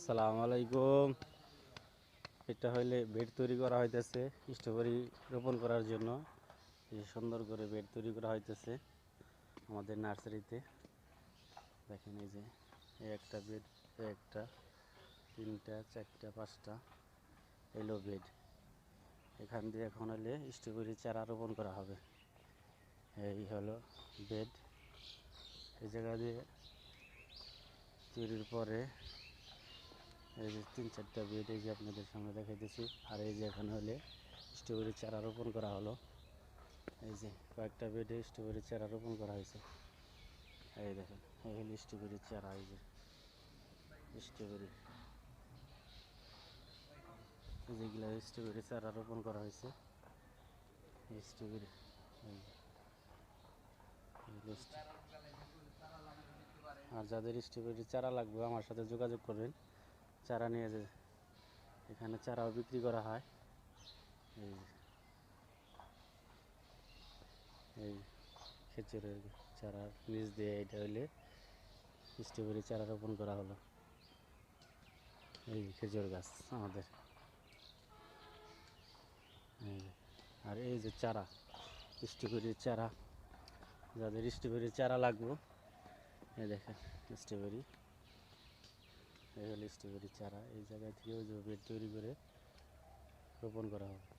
আসসালামু আলাইকুম। এটা হইলে বেড তৈরি করা হইতেছে স্ট্রবেরি রোপণ করার জন্য। এই সুন্দর করে বেড তৈরি করা হইতেছে আমাদের নার্সারিতে। দেখেন এই যে একটা বেড, একটা, তিনটা, চারটা, পাঁচটা এলো বেড। এখান দিয়ে এখন হলে স্ট্রবেরি চারা রোপণ করা হবে। এই হলো বেড। এই জায়গা দিয়ে তৈরির পরে এই যে 3-4টা বেড এই যে আপনাদের সামনে দেখাইতেছি। আর এই যে এখানে হলে স্ট্রবেরি চারা রোপণ করা হলো। এই যে কয়েকটা বেডে স্ট্রবেরি চারা রোপণ করা হয়েছে। এই দেখেন এই হলো স্ট্রবেরি চারা। এই যে স্ট্রবেরি, যেগুলো স্ট্রবেরি চারা রোপণ করা হয়েছে। এই স্ট্রবেরি, আর যাদের স্ট্রবেরি চারা লাগবে আমার সাথে যোগাযোগ করবেন। চারা নিয়ে যে এখানে চারাও বিক্রি করা হয়। এই এই খেজুরের চারার নিচ দিয়ে এটা হইলে স্ট্রবেরি চারা রোপণ করা হলো। এই খেজুর গাছ আমাদের। আর এই যে চারা, স্ট্রবেরির চারা, যাদের স্ট্রবেরির চারা লাগবে এই দেখেন স্ট্রবেরি, এই হলো স্ট্রবেরি চারা। এই জায়গা থেকে ওই যে বেড তৈরি করে রোপণ করা হবে।